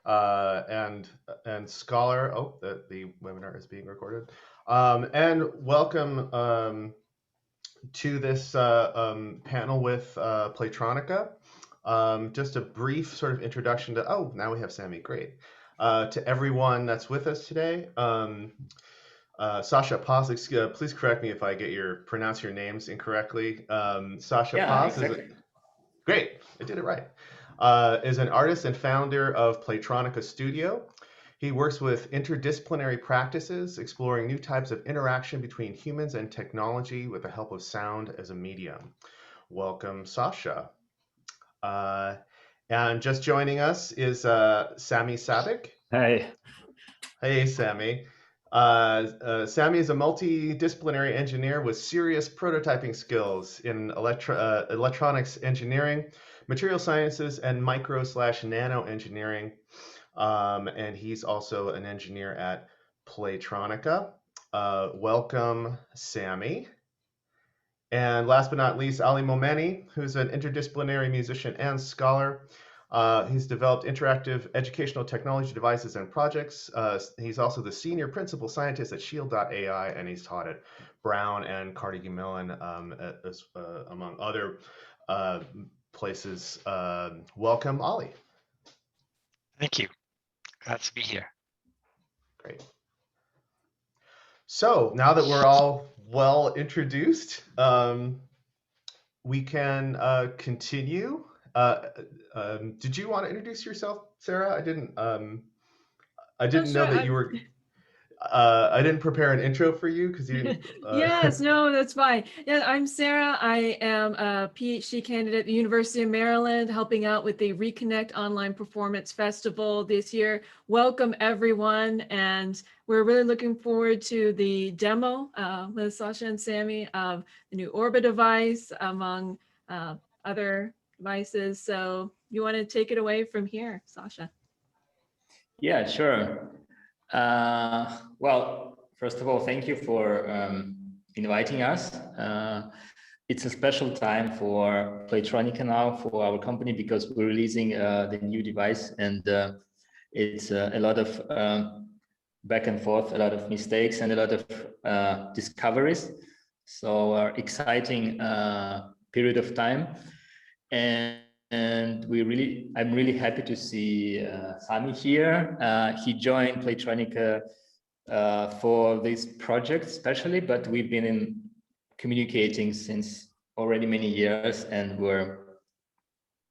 and scholar. Oh, the webinar is being recorded. And welcome to this panel with Playtronica. Just a brief sort of introduction to, oh, now we have Sami, great. To everyone that's with us today. Sasha Pas, please correct me if I pronounce your names incorrectly. Sasha Yeah, Pas exactly. great, I did it right. Is an artist and founder of Playtronica Studio. He works with interdisciplinary practices, exploring new types of interaction between humans and technology with the help of sound as a medium. Welcome, Sasha. Uh, and just joining us is Sami Sabik. Hey. Hey, Sami. Sami is a multidisciplinary engineer with serious prototyping skills in electronics engineering, material sciences, and micro/nano engineering. And he's also an engineer at Playtronica. Welcome, Sami. And last but not least, Ali Momeni, who's an interdisciplinary musician and scholar. He's developed interactive educational technology devices and projects. He's also the senior principal scientist at Shield.ai, and he's taught at Brown and Carnegie Mellon, among other places. Welcome, Ali. Thank you. Glad to be here. Great. So now that we're all well introduced, we can continue. Did you want to introduce yourself, Sarah? I didn't know that you were. I didn't prepare an intro for you because you didn't. Yes, no, that's fine. Yeah, I'm Sarah. I am a PhD candidate at the University of Maryland, helping out with the Reconnect Online Performance Festival this year. Welcome, everyone. And we're really looking forward to the demo with Sasha and Sami of the new Orbit device, among other devices. So you want to take it away from here, Sasha? Yeah, sure. Well, first of all, thank you for inviting us. It's a special time for Playtronica now, for our company, because we're releasing the new device, and it's a lot of back and forth, a lot of mistakes, and a lot of discoveries. So exciting period of time. And I'm really happy to see Sami here. He joined Playtronica for this project especially, but we've been communicating since already many years, and we're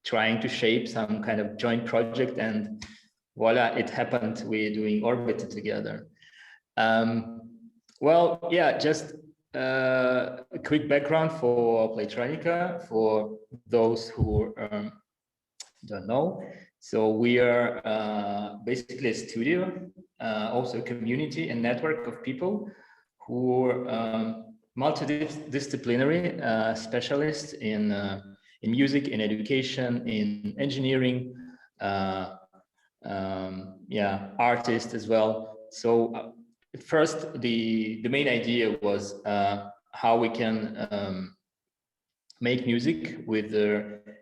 trying to shape some kind of joint project, and voila, it happened. We're doing Orbit together. Well, yeah, just a quick background for Playtronica, for those who don't know. So we are basically a studio, also a community and network of people who are multidisciplinary specialists in music, in education, in engineering, yeah, artists as well. So at first, the main idea was how we can make music with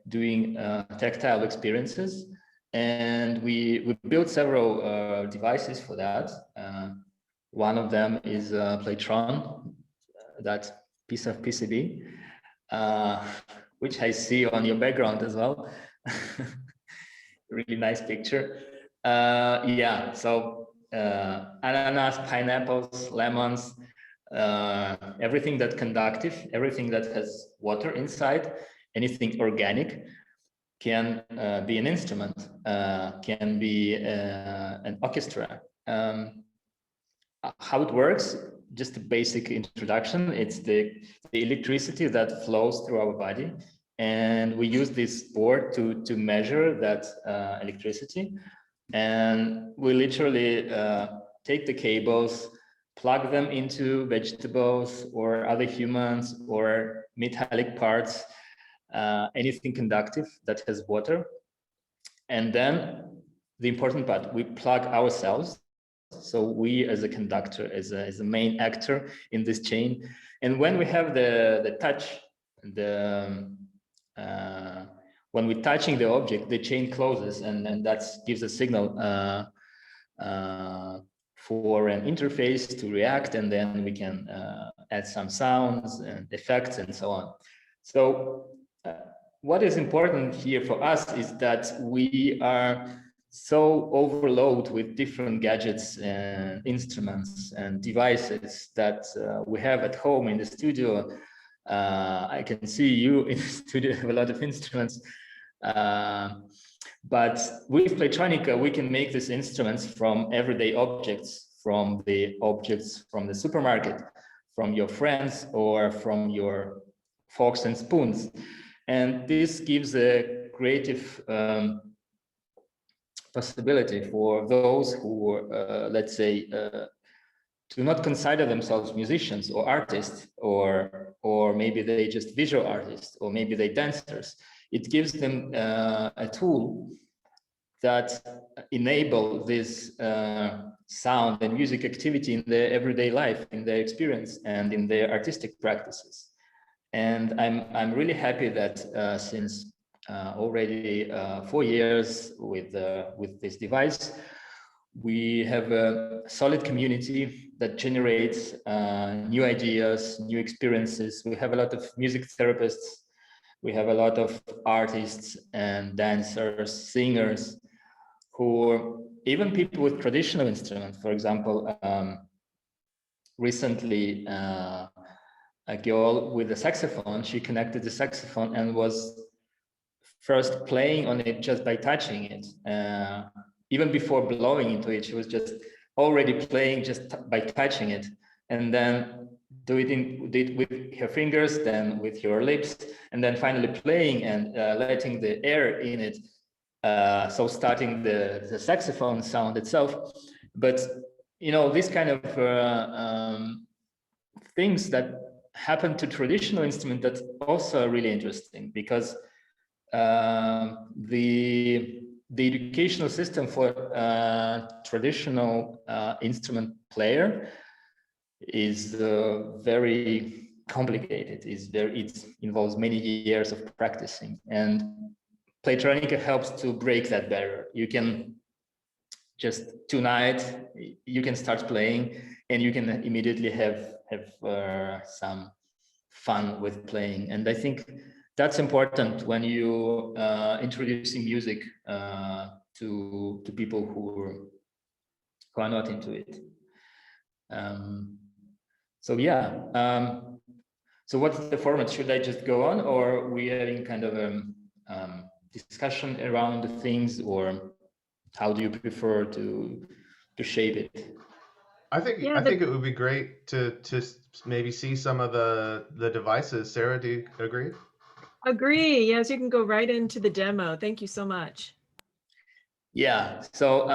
doing tactile experiences, and we built several devices for that. One of them is Playtron, that piece of PCB, which I see on your background as well. Really nice picture. Yeah, so ananas, pineapples, lemons, everything that's conductive, everything that has water inside, anything organic can be an instrument, can be an orchestra. How it works, just a basic introduction. It's the electricity that flows through our body, and we use this board to measure that electricity. And we literally take the cables, plug them into vegetables or other humans or metallic parts, anything conductive that has water. And then the important part, we plug ourselves. So we as a conductor, as a main actor in this chain. And when we have the touch, when we're touching the object, the chain closes, and that gives a signal for an interface to react, and then we can add some sounds and effects and so on. So what is important here for us is that we are so overloaded with different gadgets and instruments and devices that we have at home in the studio. I can see you in the studio have a lot of instruments. But with Playtronica, we can make these instruments from everyday objects, from the objects from the supermarket, from your friends, or from your forks and spoons. And this gives a creative possibility for those who, let's say, do not consider themselves musicians or artists, or maybe they just visual artists, or maybe they dancers. It gives them a tool that enable this sound and music activity in their everyday life, in their experience, and in their artistic practices. And I'm really happy that since already 4 years with this device, we have a solid community that generates new ideas, new experiences. We have a lot of music therapists. We have a lot of artists and dancers, singers, who even people with traditional instruments. For example, recently, a girl with a saxophone, she connected the saxophone and was first playing on it just by touching it. Even before blowing into it, she was just already playing just by touching it, and then do it with her fingers, then with her lips, and then finally playing and letting the air in it. So starting the saxophone sound itself. But you know, this kind of things that happen to traditional instruments that also are really interesting, because the educational system for traditional instrument player is very complicated. It involves many years of practicing, and Playtronica helps to break that barrier. You can just tonight you can start playing, and you can immediately have some fun with playing. And I think that's important when you introducing music to people who are not into it. So yeah. So what's the format? Should I just go on, or are we having kind of a discussion around the things, or how do you prefer to shape it? I think it would be great to maybe see some of the devices. Sarah, do you agree? Agree. Yes, you can go right into the demo. Thank you so much. Yeah. So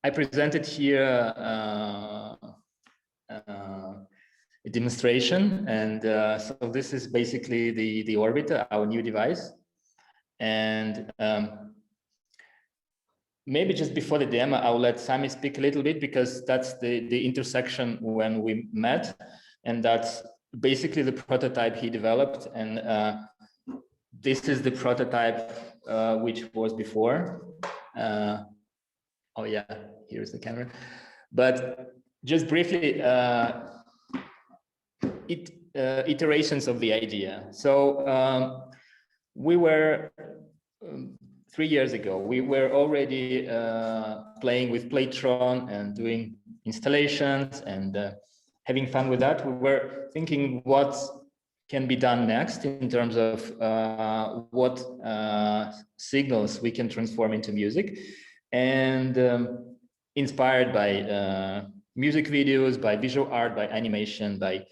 I presented here a demonstration, and so this is basically the Orbiter, our new device. And maybe just before the demo, I'll let Sami speak a little bit, because that's the intersection when we met, and that's basically the prototype he developed. And this is the prototype which was before. Oh yeah, here's the camera. But just briefly, iterations of the idea. So we were 3 years ago, we were already playing with Playtron and doing installations and having fun with that. We were thinking what can be done next in terms of what signals we can transform into music, and inspired by music videos, by visual art, by animation, by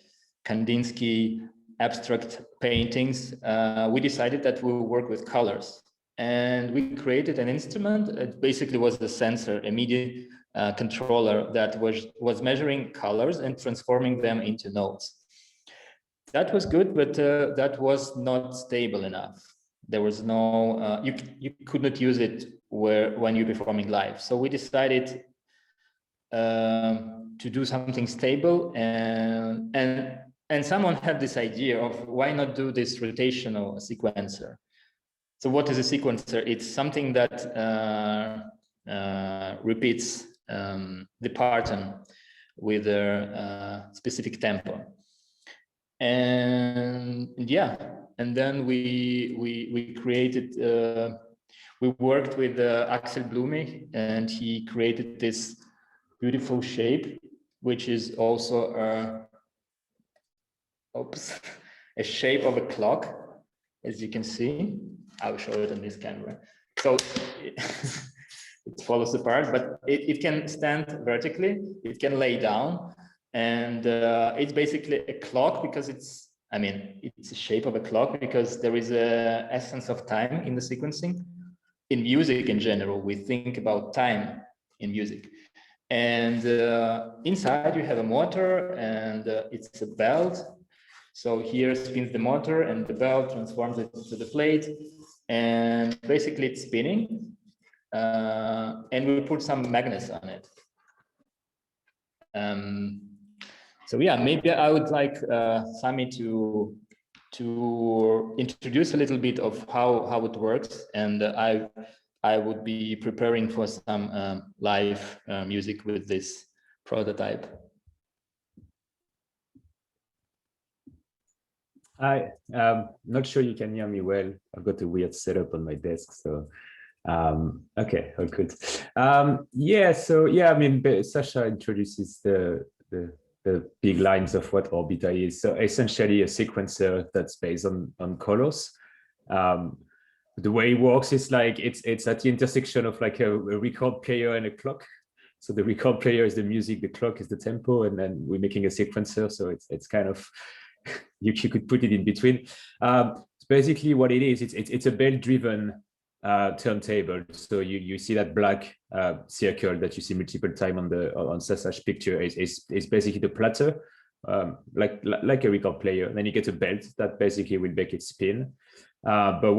Kandinsky abstract paintings, we decided that we will work with colors. And we created an instrument. It basically was a sensor, a MIDI controller that was measuring colors and transforming them into notes. That was good, but that was not stable enough. There was no, you could not use it when you're performing live. So we decided to do something stable, and someone had this idea of why not do this rotational sequencer. So what is a sequencer? It's something that repeats the pattern with a specific tempo. And yeah, and then we created, we worked with Axel Blume, and he created this beautiful shape, which is also a shape of a clock, as you can see. I'll show it on this camera. So it follows the part, but it can stand vertically, it can lay down, and it's basically a clock because it's, I mean, it's a shape of a clock because there is a essence of time in the sequencing. In music in general, we think about time in music. And inside you have a motor, and it's a belt. So here spins the motor, and the belt transforms it to the plate, and basically it's spinning. And we put some magnets on it. So yeah, maybe I would like Sami to introduce a little bit of how it works, and I would be preparing for some live music with this prototype. Hi, not sure you can hear me well. I've got a weird setup on my desk, so okay, all good. Yeah, so yeah, I mean, Sasha introduces the big lines of what Orbita is. So essentially a sequencer that's based on colors. The way it works is like it's at the intersection of like a record player and a clock. So the record player is the music, the clock is the tempo, and then we're making a sequencer. So it's kind of you could put it in between. Basically, what it is, it's a bell-driven turntable. So you see that black circle that you see multiple times on Sasha's picture is basically the platter, like a record player. And then you get a belt that basically will make it spin. But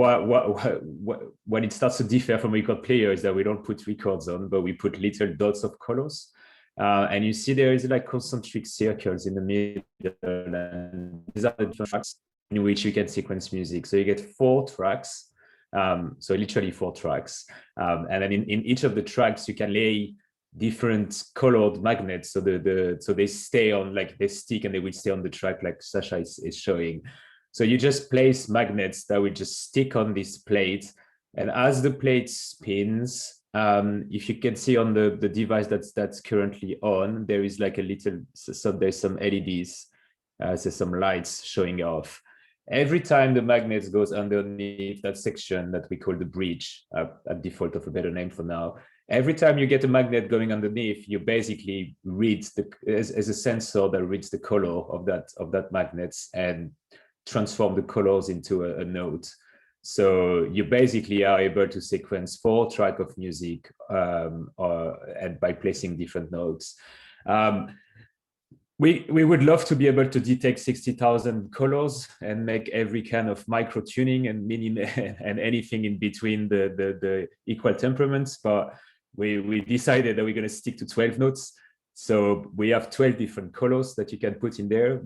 when it starts to differ from a record player is that we don't put records on, but we put little dots of colors. And you see there is like concentric circles in the middle, and these are the different tracks in which you can sequence music. So you get 4 tracks, so literally 4 tracks. And then in each of the tracks, you can lay different colored magnets. So so they stay on, like they stick and they will stay on the track like Sasha is showing. So you just place magnets that will just stick on this plate. And as the plate spins, if you can see on the device that's currently on, there is like a little, so there's some LEDs, so some lights showing off. Every time the magnet goes underneath that section that we call the bridge, at default of a better name for now, every time you get a magnet going underneath, you basically read as a sensor that reads the color of that magnet and transform the colors into a note. So you basically are able to sequence 4 tracks of music and by placing different notes. We would love to be able to detect 60,000 colors and make every kind of micro tuning and and anything in between the equal temperaments, but we decided that we're going to stick to 12 notes. So we have 12 different colors that you can put in there.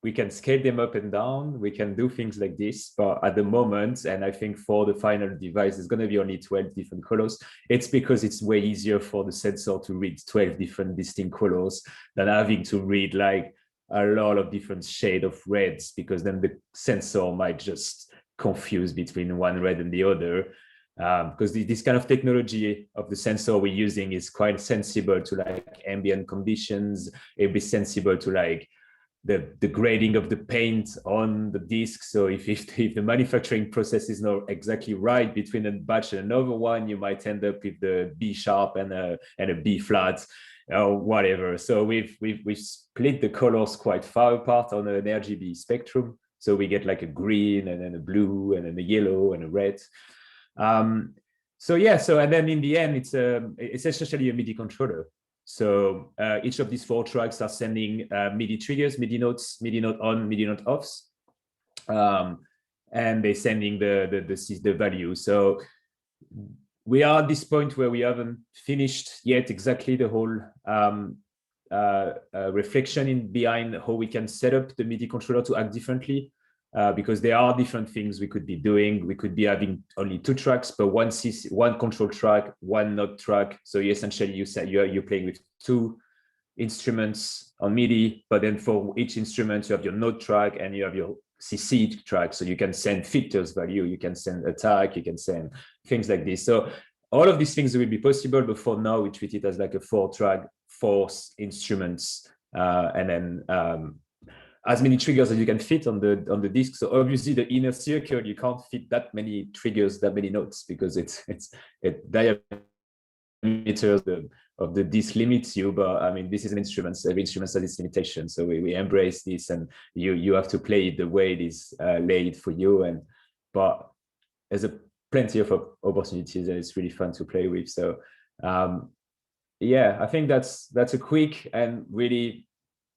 We can scale them up and down. We can do things like this, but at the moment, and I think for the final device, it's going to be only 12 different colors. It's because it's way easier for the sensor to read 12 different distinct colors than having to read like a lot of different shades of reds, because then the sensor might just confuse between one red and the other. Because this kind of technology of the sensor we're using is quite sensible to like ambient conditions. It'll be sensible to like the grading of the paint on the disc. So if the manufacturing process is not exactly right between a batch and another one, you might end up with the B sharp and a B flat or whatever. So we've split the colors quite far apart on an RGB spectrum. So we get like a green and then a blue and then a yellow and a red. So yeah, and then in the end, it's essentially a MIDI controller. So each of these 4 tracks are sending MIDI triggers, MIDI notes, MIDI note on, MIDI note offs, and they're sending the value. So we are at this point where we haven't finished yet exactly the whole reflection behind how we can set up the MIDI controller to act differently. because there are different things we could be doing. We could be having only 2 tracks, but one control track, one note track. So you essentially you're playing with 2 instruments on MIDI, but then for each instrument you have your note track and you have your CC track. So you can send filters value, you can send attack, you can send things like this. So all of these things will be possible, but for now we treat it as like a 4-track, 4 instruments, and then as many triggers as you can fit on the disc. So obviously the inner circle, you can't fit that many triggers, that many notes, because it diameter of the disc limits you. But I mean, this is an instrument. Every instrument has its limitation. So we embrace this, and you have to play it the way it is laid for you. But there's plenty of opportunities, and it's really fun to play with. So yeah, I think that's a quick and really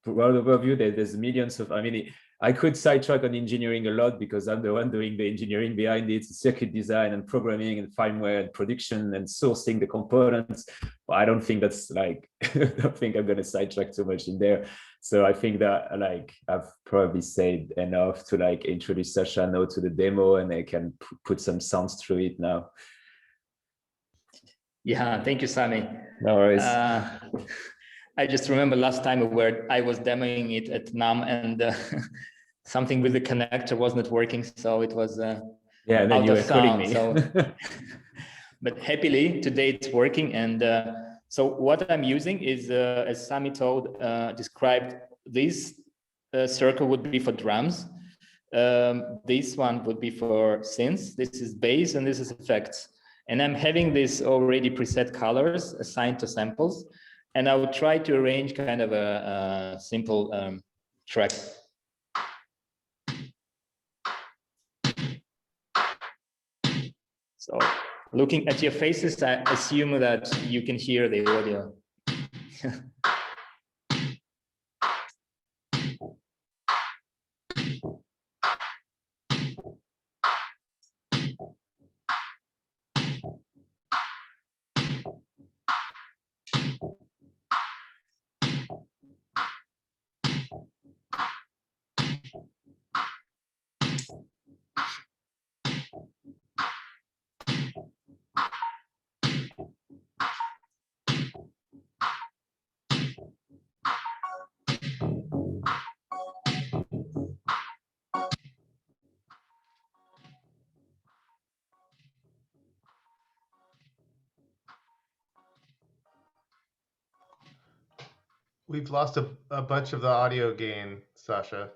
broad overview. There's millions of, I mean, I could sidetrack on engineering a lot because I'm the one doing the engineering behind it, circuit design and programming and firmware and production and sourcing the components. But I don't think that's like, I don't think I'm going to sidetrack too much in there. So I think that like I've probably said enough to like introduce Sasha now to the demo, and I can put some sounds through it now. Yeah, thank you, Sami. No worries. I just remember last time where I was demoing it at NAM, and something with the connector was not working, so it was yeah, and then out you of were calling sound. me. So, but happily today it's working, and so what I'm using is, as Sami described, this circle would be for drums. This one would be for synths. This is bass, and this is effects. And I'm having this already preset colors assigned to samples. And I would try to arrange kind of a simple track. So looking at your faces, I assume that you can hear the audio. We've lost a bunch of the audio gain, Sasha.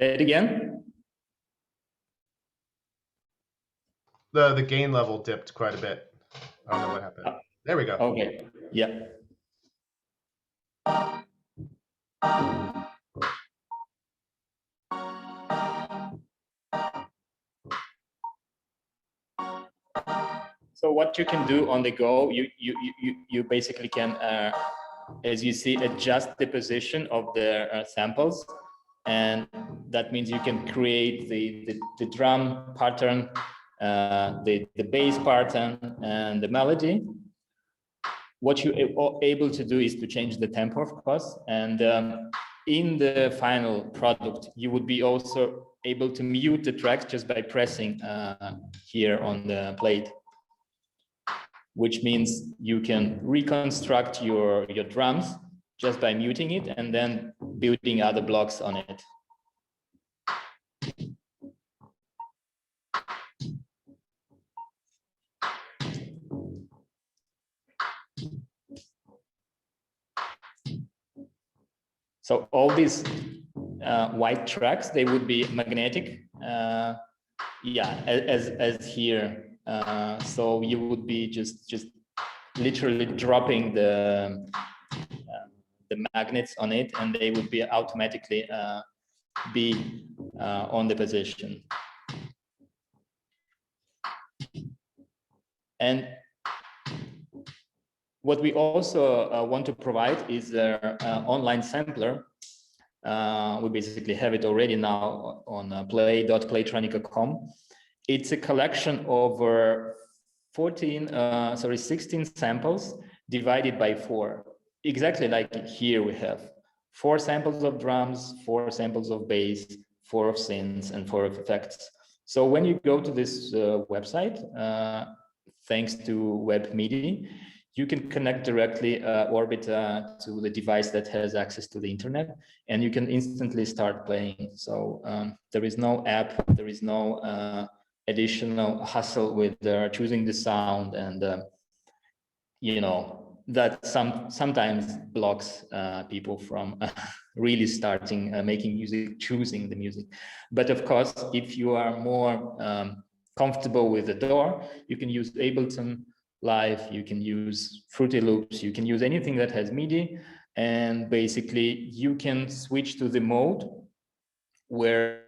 Say it again. The gain level dipped quite a bit. I don't know what happened. There we go. Okay. Yeah. So what you can do on the go, you basically can, as you see, adjust the position of the samples, and that means you can create the drum pattern, the bass pattern, and the melody. What you're able to do is to change the tempo, of course, and in the final product, you would be also able to mute the tracks just by pressing here on the plate, which means you can reconstruct your drums just by muting it and then building other blocks on it. So all these white tracks, they would be magnetic, yeah, as here. So you would be just literally dropping the magnets on it, and they would be automatically be on the position. And what we also want to provide is an online sampler. We basically have it already now on play.playtronica.com. It's a collection of 16 samples divided by 4. Exactly like here we have 4 samples of drums, 4 samples of bass, 4 of synths, and 4 of effects. So when you go to this website, thanks to Web MIDI, you can connect directly Orbita to the device that has access to the internet, and you can instantly start playing. So there is no app, there is no additional hassle with choosing the sound, and you know, that sometimes blocks people from really starting making music, choosing the music. But of course, if you are more comfortable with the DAW, you can use Ableton Live, you can use Fruity Loops, you can use anything that has MIDI, and basically you can switch to the mode where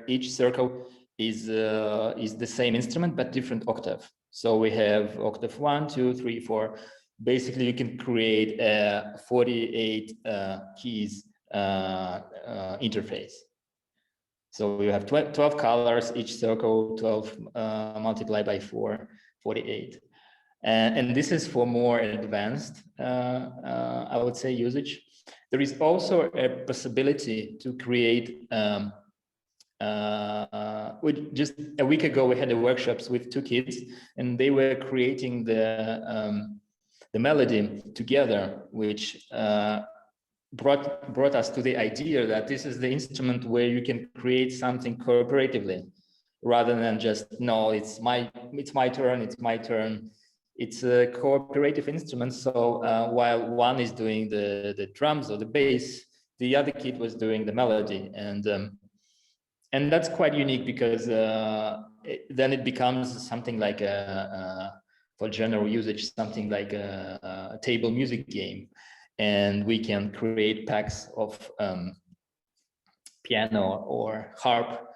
each circle is the same instrument but different octave. So we have octave 1, 2, 3, 4. Basically, you can create a 48 keys interface. So you have 12 colors, each circle 12 multiplied by 4, 48. And this is for more advanced, I would say, usage. There is also a possibility to create, just a week ago, we had the workshops with 2 kids, and they were creating the melody together, which brought us to the idea that this is the instrument where you can create something cooperatively, rather than just, no, it's my turn. It's a cooperative instrument. So while one is doing the drums or the bass, the other kid was doing the melody, and that's quite unique, because then it becomes something like for general usage, something like a table music game, and we can create packs of piano or harp,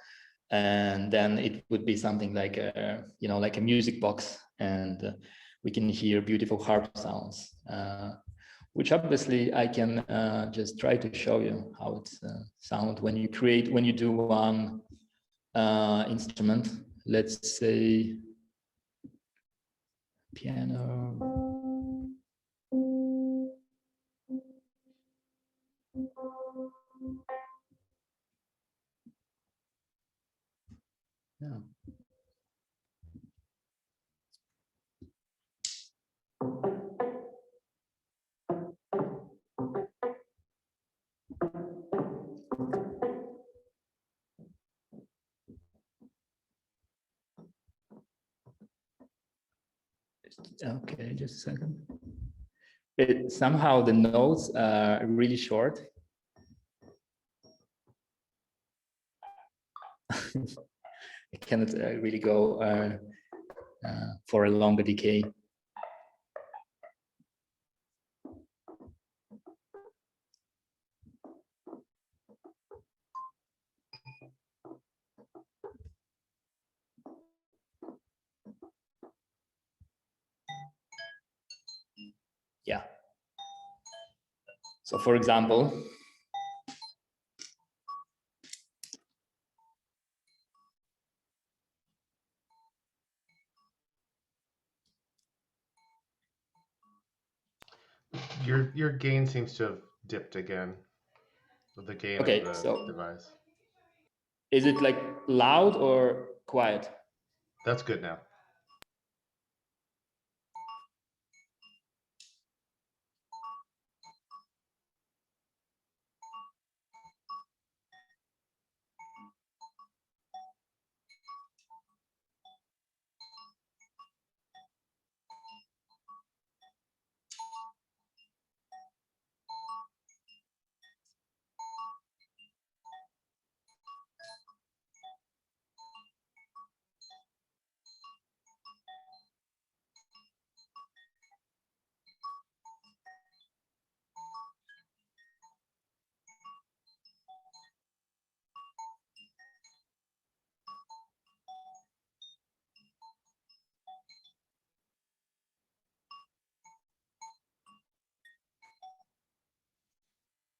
and then it would be something like a, you know, like a music box, and we can hear beautiful harp sounds, which obviously I can just try to show you how it sounds when you do one instrument. Let's say piano. Yeah. Okay, just a second. Somehow the notes are really short. I cannot really go for a longer decay. Yeah. So for example, your gain seems to have dipped again. The gain okay, of the so device. is it like loud or quiet? That's good now.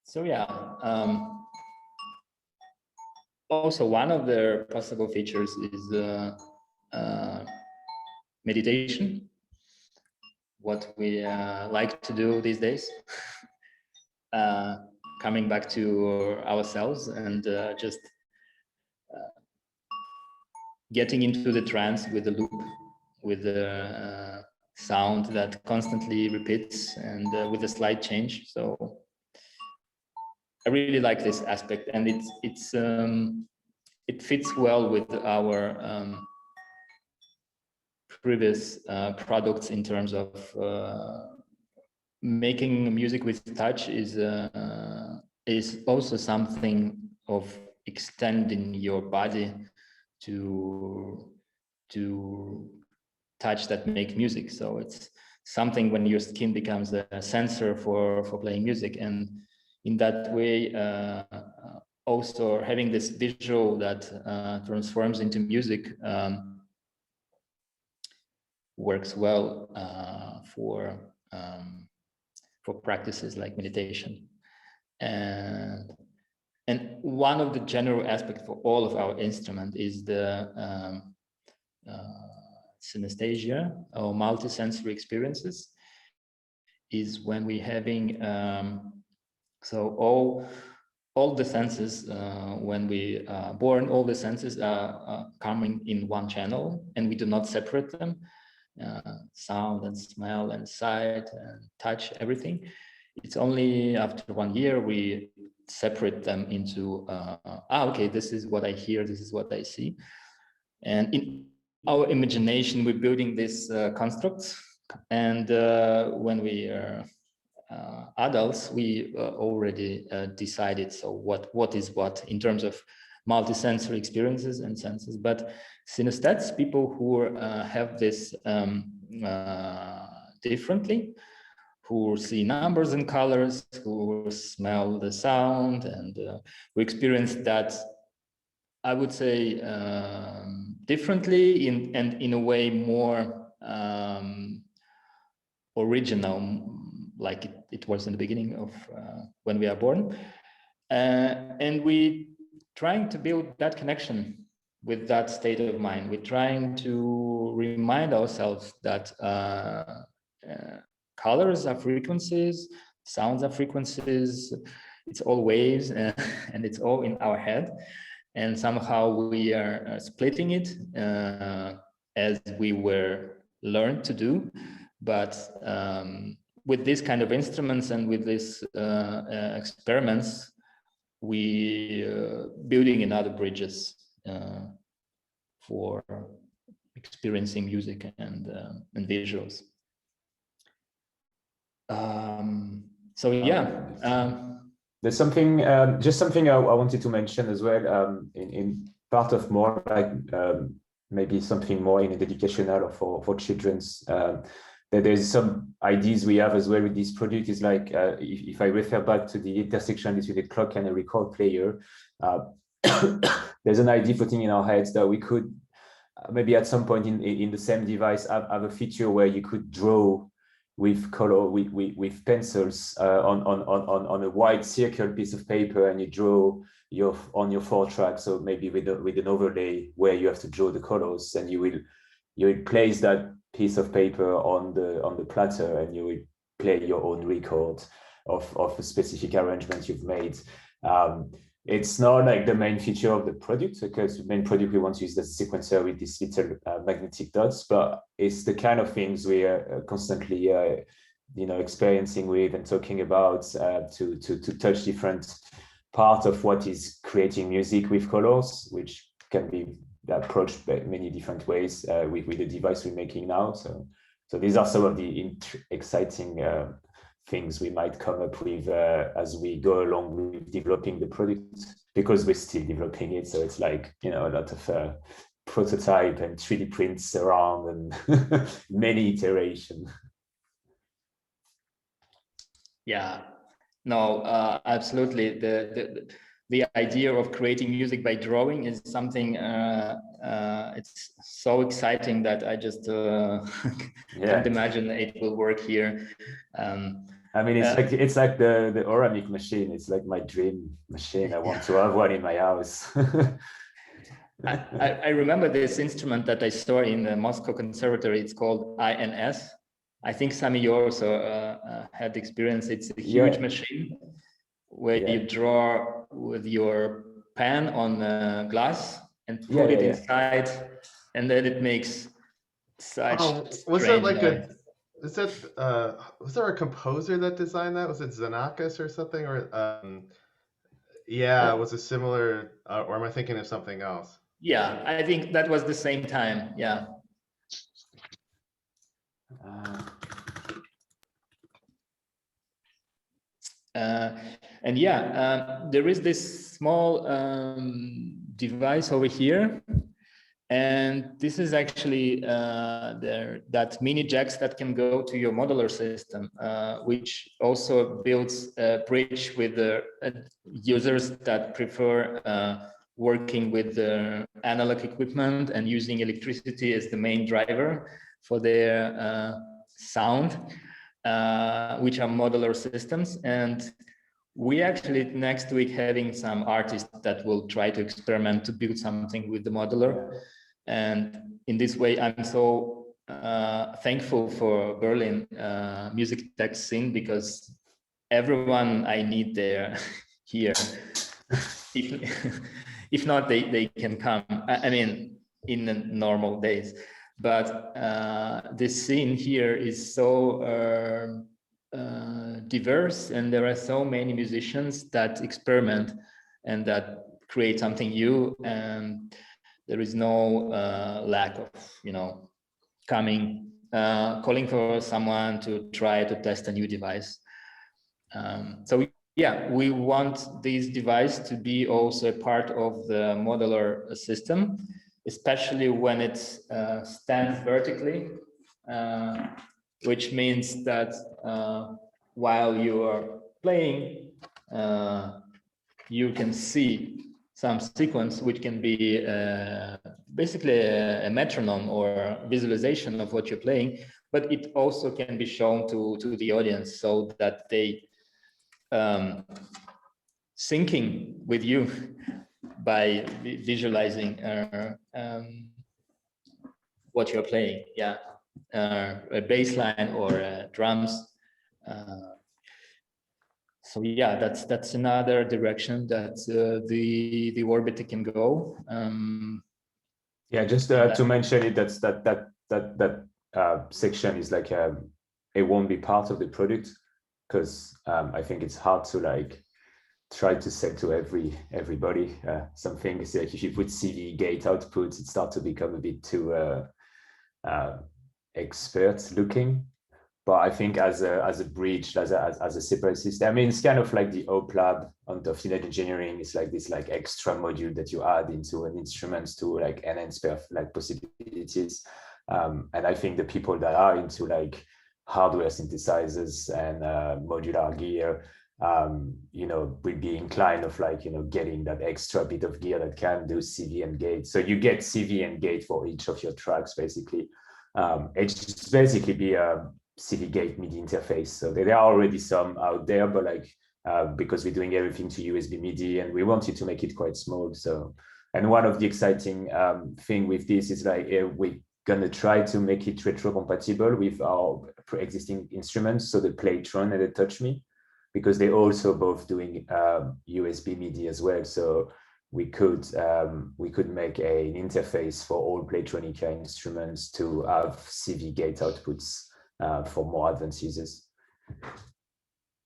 So yeah, also one of the possible features is meditation, what we like to do these days. coming back to ourselves and just getting into the trance with the loop, with the sound that constantly repeats and with a slight change. So I really like this aspect, and it fits well with our previous products in terms of making music with touch is also something of extending your body to touch that make music. So it's something when your skin becomes a sensor for playing music, and in that way also having this visual that transforms into music works well for practices like meditation. And one of the general aspects for all of our instrument is the synesthesia or multisensory experiences, is when we're having so all the senses when we are born, all the senses are coming in one channel, and we do not separate them. Sound and smell and sight and touch, everything. It's only after 1 year we separate them into okay, this is what I hear, this is what I see. And in our imagination we're building these constructs, and when we are adults we already decided so what is what in terms of multisensory experiences and senses. But synesthetes, people who have this differently, who see numbers and colors, who smell the sound, and who experience that, I would say, differently and in a way more original, like it was in the beginning of when we are born. And we trying to build that connection with that state of mind. We're trying to remind ourselves that colors are frequencies, sounds are frequencies, it's all waves, and it's all in our head. And somehow we are splitting it as we were learned to do. But with this kind of instruments and with these experiments, we building another bridges for experiencing music and visuals. So yeah. There's something, just something I wanted to mention as well, in part of more like maybe something more in educational or for children's. That there's some ideas we have as well with this product is like, if I refer back to the intersection between a clock and a record player, there's an idea putting in our heads that we could maybe at some point in the same device have a feature where you could draw with color, with pencils on a wide circle piece of paper, and you draw on your 4-track. So maybe with an overlay where you have to draw the colors, and you will place that piece of paper on the platter, and you will play your own record of a specific arrangement you've made. It's not like the main feature of the product, because the main product we want to use the sequencer with these little magnetic dots, but it's the kind of things we are constantly experiencing with and talking about to touch different parts of what is creating music with colors, which can be approached by many different ways with the device we're making now. So these are some of the exciting things we might come up with as we go along with developing the product, because we're still developing it. So it's like, a lot of prototype and 3D prints around and many iterations. Yeah, no, absolutely. The idea of creating music by drawing is something it's so exciting that I just can't imagine it will work here. I mean, it's like the Oramic machine. It's like my dream machine. I want to have one in my house. I remember this instrument that I saw in the Moscow Conservatory. It's called INS. I think Sami, you also had experience. It's a huge machine. where Yeah. you draw with your pen on glass and Yeah, put it yeah. inside, and then it makes such Was that strange like noise. was there a composer that designed that? Was it Xenakis or something? Or yeah, it was a similar, or am I thinking of something else? Yeah, I think that was the same time. Yeah. And yeah, there is this small device over here, and this is actually that mini jacks that can go to your modular system, which also builds a bridge with the users that prefer working with the analog equipment and using electricity as the main driver for their sound, which are modular systems. And we actually next week having some artists that will try to experiment to build something with the modular. And in this way, I'm so thankful for Berlin music tech scene, because everyone I need there here, if not, they can come. I mean, in the normal days. But this scene here is so diverse, and there are so many musicians that experiment and that create something new, and there is no lack of, coming, calling for someone to try to test a new device. So yeah, we want this device to be also a part of the modular system, especially when it stands vertically, which means that while you are playing, you can see some sequence which can be basically a metronome or visualization of what you're playing, but it also can be shown to the audience so that they syncing with you by visualizing what you're playing. Yeah, a bass line or drums. So yeah, that's another direction that the Orbiter can go. Yeah, just to mention it, that section is like it won't be part of the product, because I think it's hard to like try to sell to everybody. Some things like if you put CV gate outputs, it starts to become a bit too expert looking. But I think as a bridge, as a separate system, I mean, it's kind of like the OP lab on the field engineering. It's like this like extra module that you add into an instrument to like enhance like possibilities. And I think the people that are into like hardware synthesizers and modular gear, will be inclined of like, getting that extra bit of gear that can do CV and gate. So you get CV and gate for each of your tracks, basically. It's basically be a CV gate MIDI interface. So there are already some out there, but like because we're doing everything to USB MIDI, and we wanted to make it quite small. So, and one of the exciting thing with this is like we're gonna try to make it retro compatible with our pre-existing instruments, so the Playtron and the Touch Me, because they're also both doing USB MIDI as well. So we could make an interface for all Playtronica instruments to have CV gate outputs for more advanced users.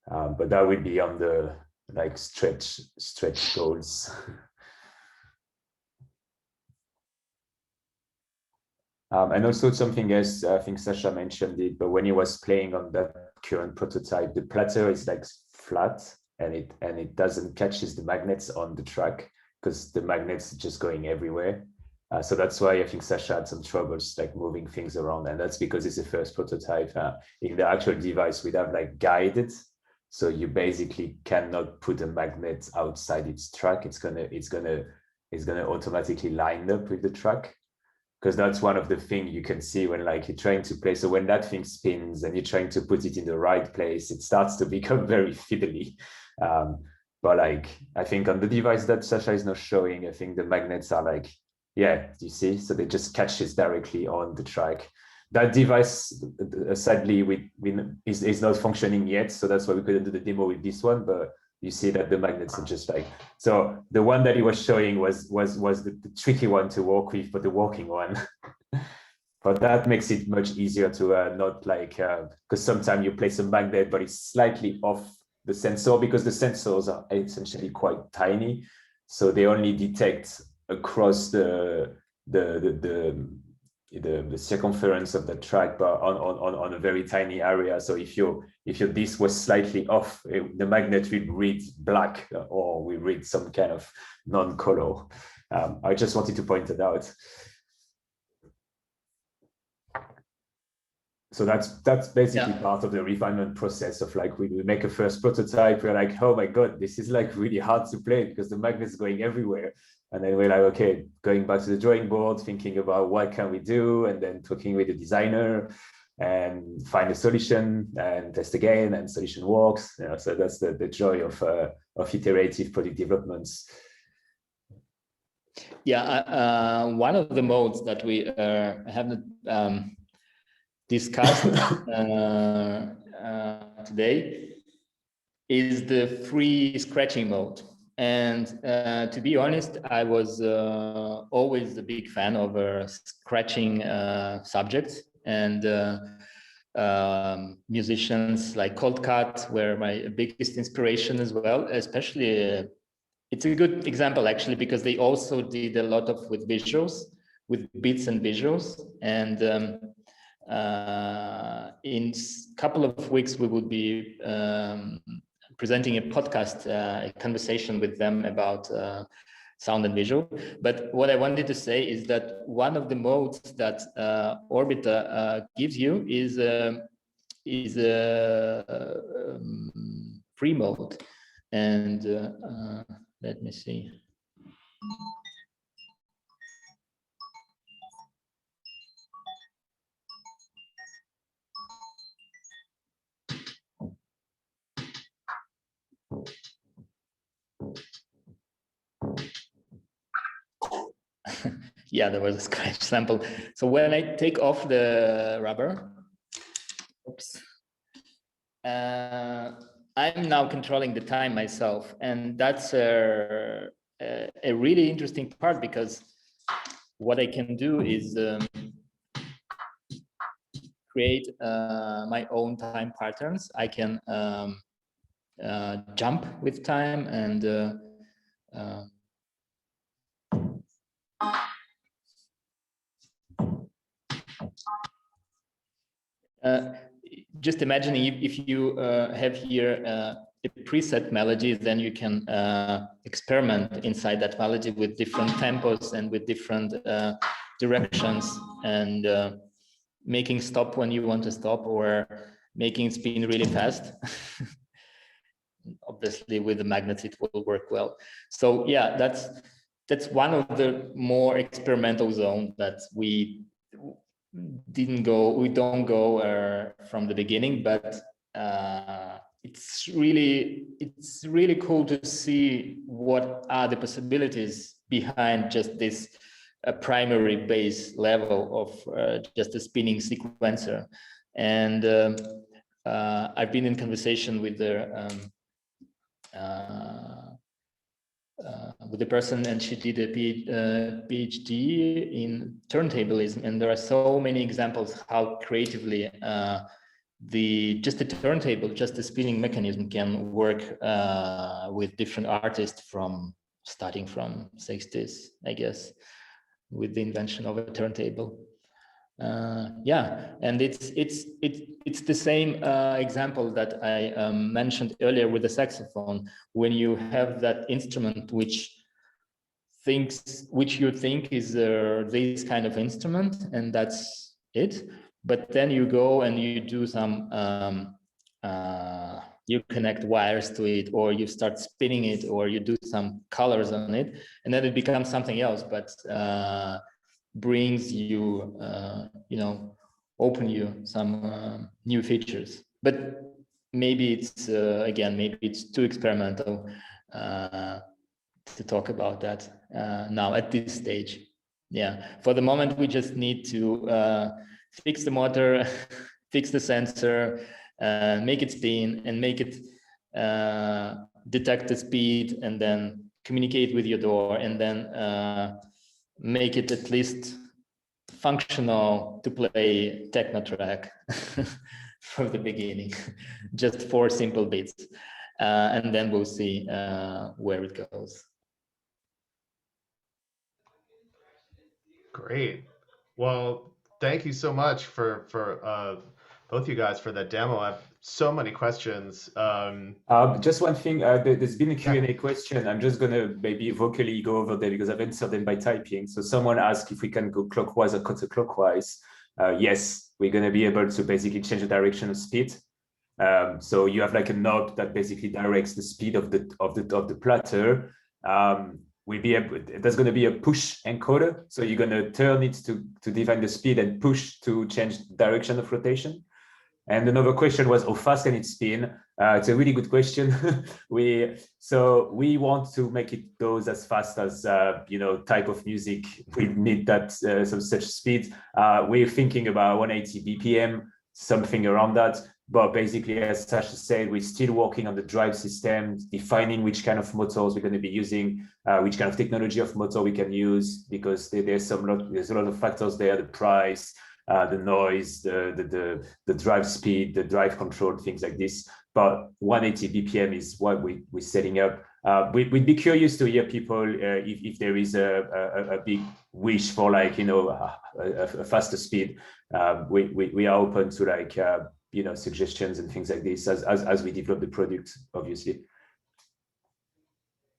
But that would be on the like stretch goals. And also something else, I think Sasha mentioned it, but when he was playing on that current prototype, the platter is like flat, and it doesn't catches the magnets on the track, because the magnets are just going everywhere. So that's why I think Sasha had some troubles like moving things around, and that's because it's the first prototype. In the actual device, we'd have like guided, so you basically cannot put a magnet outside its track. It's gonna automatically line up with the track, because that's one of the things you can see when like you're trying to play. So when that thing spins and you're trying to put it in the right place, it starts to become very fiddly. But like I think on the device that Sasha is not showing, I think the magnets are like, yeah, you see, so they just catches directly on the track. That device, sadly, is not functioning yet, so that's why we couldn't do the demo with this one. But you see that the magnets are just like, so the one that he was showing was the tricky one to work with, but the working one. But that makes it much easier to not like, because sometimes you place a magnet, but it's slightly off the sensor, because the sensors are essentially quite tiny. So they only detect across the circumference of the track, but on a very tiny area. So if your disc was slightly off, the magnet will read black or will read some kind of non-color. I just wanted to point it out. So that's basically part of the refinement process of like, we make a first prototype. We're like, oh my God, this is like really hard to play because the magnet's going everywhere. And then we're like, okay, going back to the drawing board, thinking about what can we do, and then talking with the designer and find a solution and test again, and solution works. You know, so that's the joy of iterative product developments. Yeah, one of the modes that we haven't discussed today is the free scratching mode. And to be honest, I was always a big fan of scratching subjects, and musicians like Cold Cut were my biggest inspiration as well. Especially, it's a good example actually, because they also did a lot of with visuals, with beats and visuals. And in a couple of weeks, we will be presenting a podcast, a conversation with them about sound and visual. But what I wanted to say is that one of the modes that Orbiter gives you is a free mode. And let me see. Yeah, there was a scratch sample. So when I take off the rubber, oops, I'm now controlling the time myself, and that's a really interesting part, because what I can do is create my own time patterns. I can jump with time, and just imagining if you have here a preset melody, then you can experiment inside that melody with different tempos and with different directions, and making stop when you want to stop, or making it spin really fast. Obviously, with the magnets, it will work well. So yeah, that's one of the more experimental zones that we don't go from the beginning, but it's really cool to see what are the possibilities behind just this primary base level of just a spinning sequencer. And I've been in conversation with the person, and she did a PhD in turntablism, and there are so many examples how creatively just the turntable, just the spinning mechanism can work with different artists starting from 60s, I guess, with the invention of a turntable. Yeah, and it's the same example that I mentioned earlier with the saxophone. When you have that instrument which you think is this kind of instrument, and that's it, but then you go and you do some you connect wires to it, or you start spinning it, or you do some colors on it, and then it becomes something else, but brings you, open you some new features. But maybe it's, again, maybe it's too experimental to talk about that now at this stage. Yeah, for the moment, we just need to fix the motor, fix the sensor, make it spin, and make it detect the speed, and then communicate with your DAW, and then make it at least functional to play techno track from the beginning, just 4 simple beats, and then we'll see where it goes. Great. Well, thank you so much for both you guys for that demo. I have so many questions. Just one thing, there's been a Q&A question. I'm just going to maybe vocally go over there because I've answered them by typing. So someone asked if we can go clockwise or counterclockwise. Yes, we're going to be able to basically change the direction of speed. So you have like a knob that basically directs the speed of the platter. There's going to be a push encoder. So you're going to turn it to define the speed and push to change direction of rotation. And another question was, how fast can it spin? It's a really good question. we want to make it goes as fast as type of music we need that some such speed. We're thinking about 180 BPM, something around that. But basically, as Sasha said, we're still working on the drive system, defining which kind of motors we're going to be using, which kind of technology of motor we can use, because there's a lot of factors there: the price, the noise, the drive speed, the drive control, things like this. But 180 BPM is what we're setting up. We'd be curious to hear people if there is a big wish for a faster speed. We are open to suggestions and things like this as we develop the product, obviously.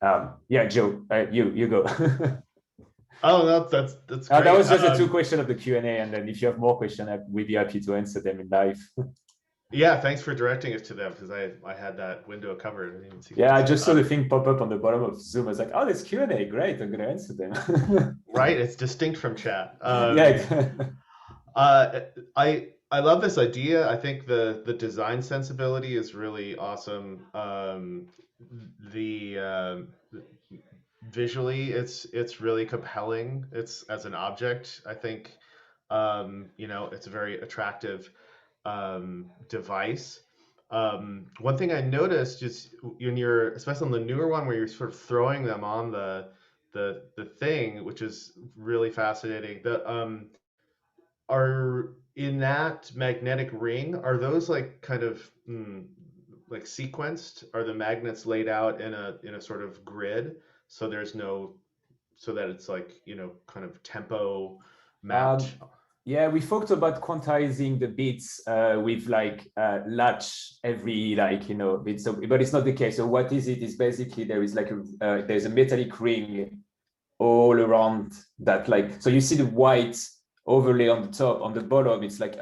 Yeah, Joe, you go. Oh, that's great. That was just a 2 question of the Q&A, and then if you have more questions, we'd be happy to answer them in live. Yeah, thanks for directing us to them, because I had that window covered. I didn't even see. Yeah, I just saw the thing pop up on the bottom of Zoom. I was like, oh, there's Q&A. Great, I'm going to answer them. Right, it's distinct from chat. I love this idea. I think the design sensibility is really awesome. Visually, it's really compelling. It's as an object, I think, it's a very attractive device. One thing I noticed is especially on the newer one, where you're sort of throwing them on the thing, which is really fascinating. Are in that magnetic ring, are those like kind of like sequenced? Are the magnets laid out in a sort of grid, so that it's like kind of tempo mapped? Yeah, we talked about quantizing the beats with latch every bit. So, but it's not the case. So what is it? Is basically there is there's a metallic ring all around that. So you see the white overlay on the top. On the bottom, it's like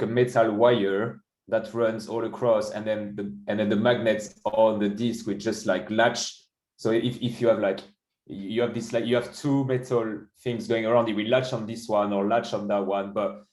a metal wire that runs all across, and then the magnets on the disc will just latch. So if you have you have 2 metal things going around, it will latch on this one or latch on that one, but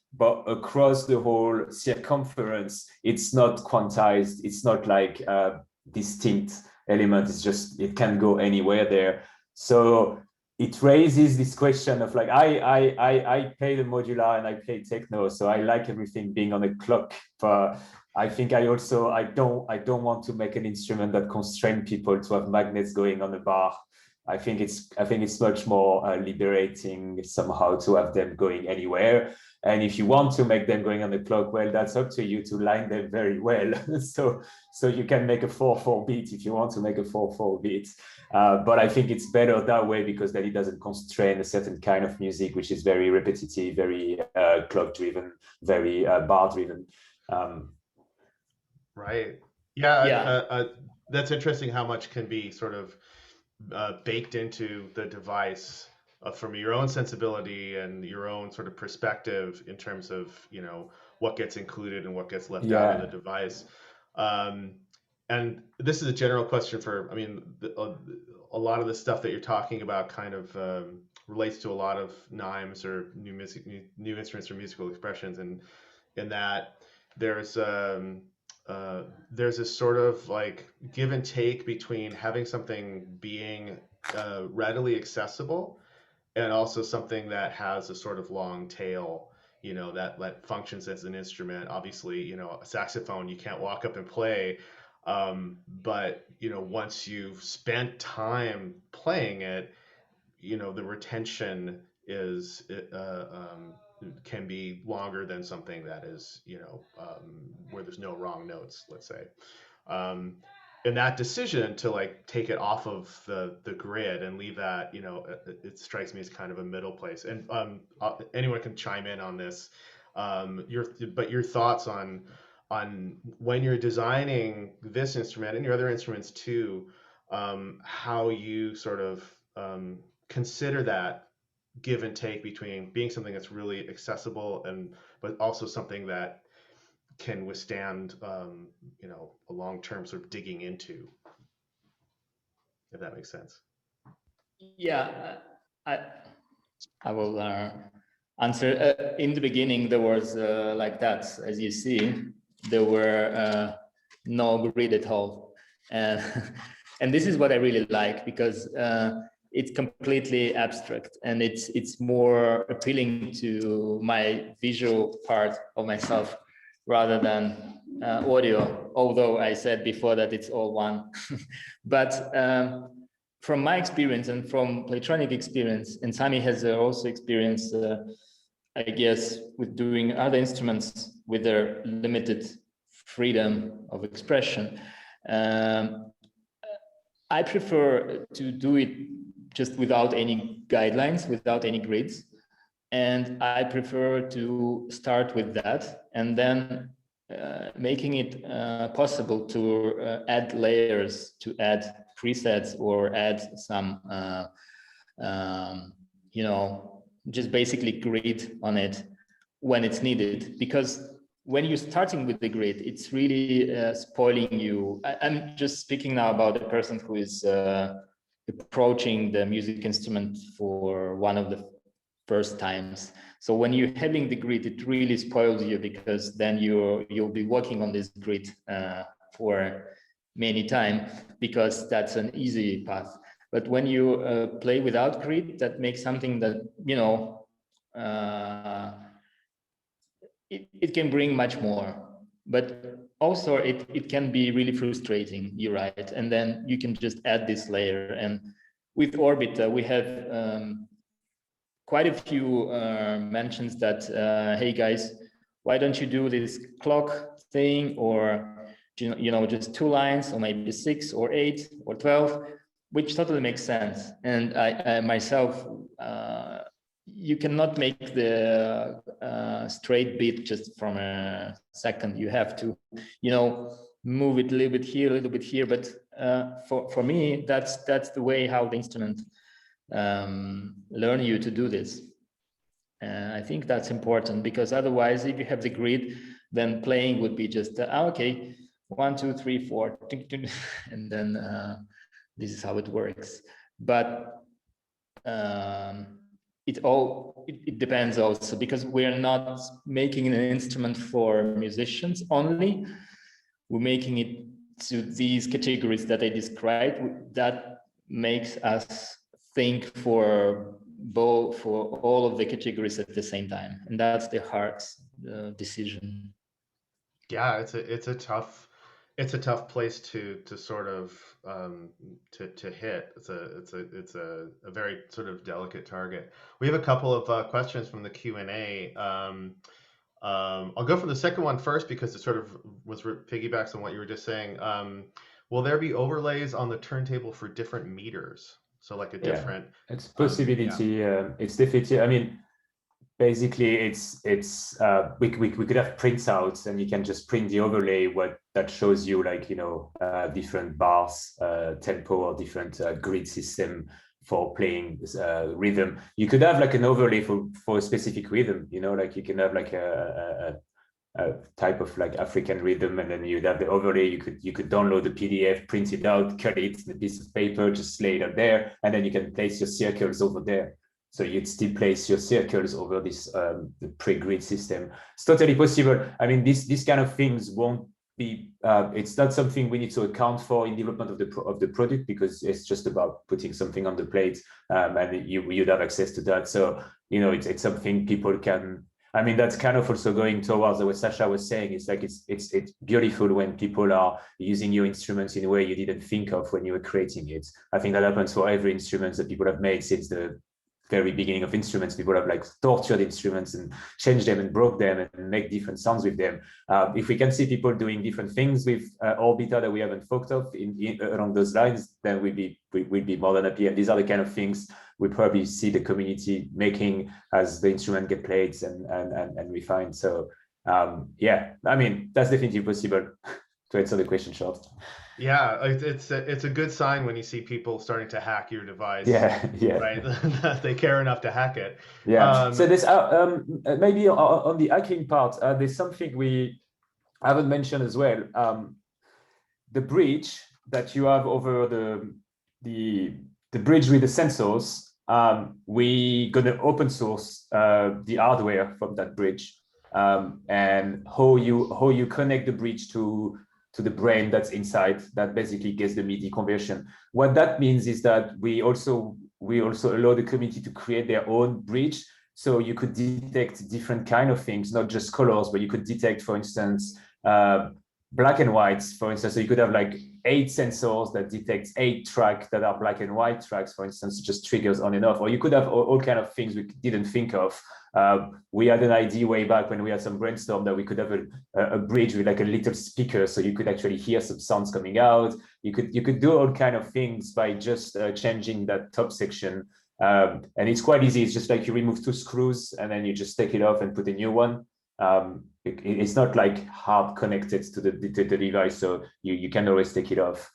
across the whole circumference, it's not quantized. It's not like a distinct element. It's just, it can go anywhere there. So it raises this question of I play the modular and I play techno, so I like everything being on a clock, but I think I don't want to make an instrument that constrains people to have magnets going on a bar. I think it's much more liberating somehow to have them going anywhere. And if you want to make them going on the clock, well, that's up to you to line them very well. so you can make a 4/4 beat if you want to make a 4/4 beat. But I think it's better that way, because then it doesn't constrain a certain kind of music, which is very repetitive, very clock driven, very bar driven. Right. Yeah. That's interesting how much can be sort of baked into the device from your own sensibility and your own sort of perspective in terms of what gets included and what gets left out of the device. And this is a general question for, a lot of the stuff that you're talking about kind of relates to a lot of NIMEs or new instruments or musical expressions, and in that there's this sort of give and take between having something being readily accessible and also something that has a sort of long tail, that functions as an instrument. Obviously, a saxophone you can't walk up and play. But once you've spent time playing it, the retention can be longer than something that is where there's no wrong notes, let's say. And that decision to like take it off of the grid and leave that, it strikes me as kind of a middle place. And anyone can chime in on this. Your thoughts on when you're designing this instrument and your other instruments too, how you sort of consider that give and take between being something that's really accessible but also something that can withstand a long-term sort of digging into, if that makes sense. Yeah, I will answer. In the beginning, there was like that, as you see, there were no grid at all, and and this is what I really like, because it's completely abstract and it's more appealing to my visual part of myself rather than audio, although I said before that it's all one. But from my experience and from Playtronica experience, and Sami has also experience, I guess, with doing other instruments with their limited freedom of expression, I prefer to do it just without any guidelines, without any grids. And I prefer to start with that and then making it possible to add layers, to add presets or add some, just basically grid on it when it's needed. Because when you're starting with the grid, it's really spoiling you. I'm just speaking now about a person who is approaching the music instrument for one of the first times. So when you're having the grid, it really spoils you, because then you'll be working on this grid for many time, because that's an easy path. But when you play without grid, that makes something that it can bring much more. But also it can be really frustrating, you're right. And then you can just add this layer. And with Orbit, we have quite a few mentions that, hey guys, why don't you do this clock thing, or just 2 lines, or maybe 6 or 8 or 12, which totally makes sense. And I myself, you cannot make the straight beat just from a second. You have to, move it a little bit here, a little bit here. But for me, that's the way how the instrument learn you to do this. I think that's important, because otherwise, if you have the grid, then playing would be just okay, 1, 2, 3, 4, and then this is how it works. But it depends also, because we're not making an instrument for musicians only. We're making it to these categories that I described. That makes us think for all of the categories at the same time, and that's the heart's decision. Yeah, it's a tough place to sort of to hit. It's a very sort of delicate target. We have a couple of questions from the Q&A. I'll go for the second one first, because it sort of piggybacks on what you were just saying. Will there be overlays on the turntable for different meters? So like a different. It's possibility. It's definitely. I mean, basically, we could have printouts, and you can just print the overlay that shows you, like, different bars, tempo, or different grid system for playing rhythm. You could have like an overlay for a specific rhythm. Like you can have like a type of like African rhythm, and then you'd have the overlay. You could download the PDF, print it out, cut it in a piece of paper, just lay it up there, and then you can place your circles over there. So you'd still place your circles over this the pre-grid system. It's totally possible. I mean, these kind of things won't be. It's not something we need to account for in development of the product, because it's just about putting something on the plate, and you'd have access to that. So it's something people can. I mean, that's kind of also going towards what Sasha was saying. It's like it's beautiful when people are using your instruments in a way you didn't think of when you were creating it. I think that happens for every instrument that people have made since the very beginning of instruments. People have like tortured instruments and changed them and broke them and make different sounds with them. If we can see people doing different things with Orbiter that we haven't thought of along those lines, then we'd be more than happy. And these are the kind of things we probably see the community making as the instrument get played and refined. So yeah, I mean, that's definitely possible. To answer the question short. Yeah, it's a good sign when you see people starting to hack your device. Yeah, yeah. Right, they care enough to hack it. Yeah. So there's maybe on the hacking part, there's something we haven't mentioned as well. The bridge that you have over the bridge with the sensors. We gonna open source the hardware from that bridge, and how you connect the bridge to the brain that's inside, that basically gets the MIDI conversion. What that means is that we also allow the community to create their own bridge. So you could detect different kind of things, not just colors, but you could detect, for instance, black and whites, for instance. So you could have like 8 sensors that detects 8 tracks that are black and white tracks, for instance, just triggers on and off. Or you could have all kind of things we didn't think of. We had an idea way back when we had some brainstorm that we could have a bridge with like a little speaker, so you could actually hear some sounds coming out. You could do all kind of things by just changing that top section. And it's quite easy. It's just like you remove 2 screws and then you just take it off and put a new one. It's not like hard connected to the device, so you can always take it off.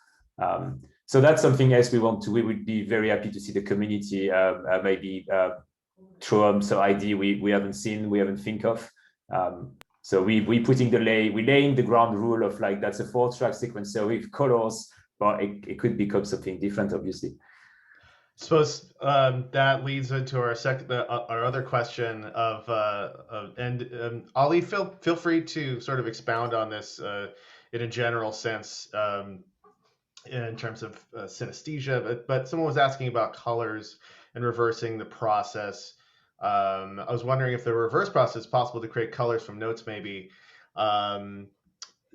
So that's something else we would be very happy to see the community maybe throw some idea we haven't seen, we haven't think of. So we laying the ground rule of like, that's a 4-track sequencer with colors, but it could become something different, obviously. Suppose that leads into our other question Ali, feel free to sort of expound on this in a general sense in terms of synesthesia, but someone was asking about colors and reversing the process. I was wondering if the reverse process is possible to create colors from notes, maybe.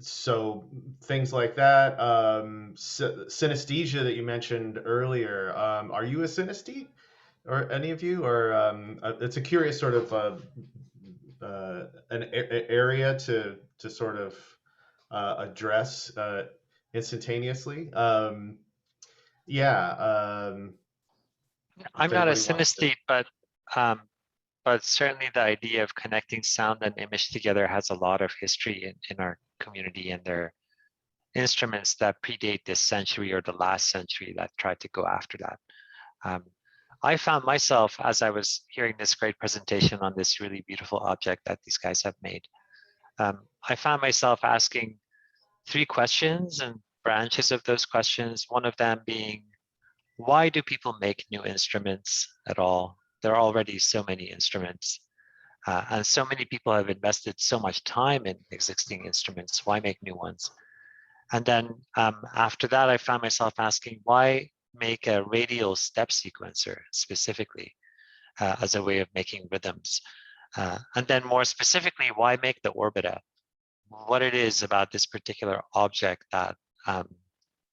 So things like that. Synesthesia that you mentioned earlier. Are you a synesthete, or any of you? Or it's a curious sort of an area to sort of address instantaneously. Yeah. I'm not a synesthete, but certainly the idea of connecting sound and image together has a lot of history in our community, and there are instruments that predate this century or the last century that tried to go after that. I found myself, as I was hearing this great presentation on this really beautiful object that these guys have made, I found myself asking 3 questions and branches of those questions, one of them being, why do people make new instruments at all? There are already so many instruments, and so many people have invested so much time in existing instruments. Why make new ones? And then after that, I found myself asking, why make a radial step sequencer specifically as a way of making rhythms? And then more specifically, why make the orbita? What it is about this particular object that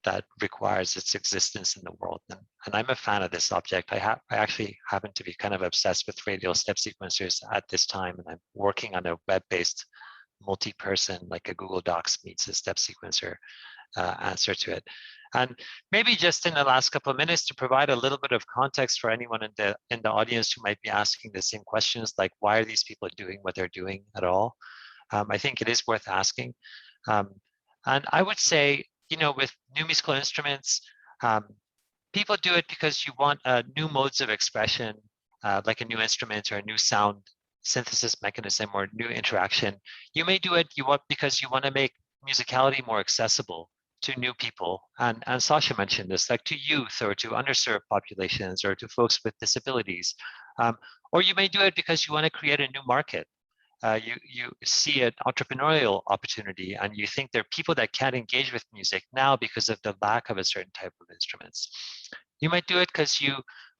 that requires its existence in the world. And I'm a fan of this object. I actually happen to be kind of obsessed with radial step sequencers at this time, and I'm working on a web-based multi-person, like a Google Docs meets a step sequencer answer to it. And maybe just in the last couple of minutes to provide a little bit of context for anyone in the audience who might be asking the same questions, like why are these people doing what they're doing at all? I think it is worth asking. And I would say, you know, with new musical instruments, people do it because you want new modes of expression, like a new instrument or a new sound synthesis mechanism or new interaction. You may do it because you want to make musicality more accessible to new people. And Sasha mentioned this, like to youth or to underserved populations or to folks with disabilities. Or you may do it because you want to create a new market. You see an entrepreneurial opportunity and you think there are people that can't engage with music now because of the lack of a certain type of instruments. You might do it because you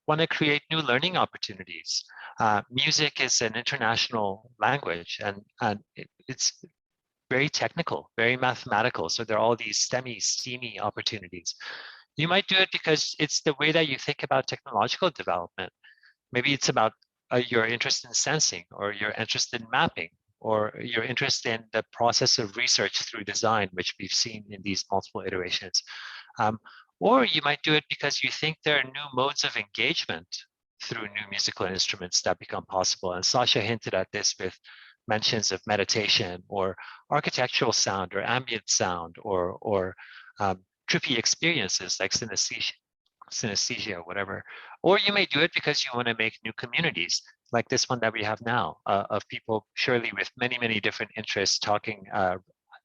want to create new learning opportunities. Music is an international language, and it's very technical, very mathematical. So there are all these STEMmy opportunities. You might do it because it's the way that you think about technological development. Maybe it's about your interest in sensing, or your interest in mapping, or your interest in the process of research through design, which we've seen in these multiple iterations. Or you might do it because you think there are new modes of engagement through new musical instruments that become possible. And Sasha hinted at this with mentions of meditation, or architectural sound, or ambient sound, or trippy experiences like synesthesia, or whatever. Or you may do it because you want to make new communities, like this one that we have now, of people surely with many, many different interests talking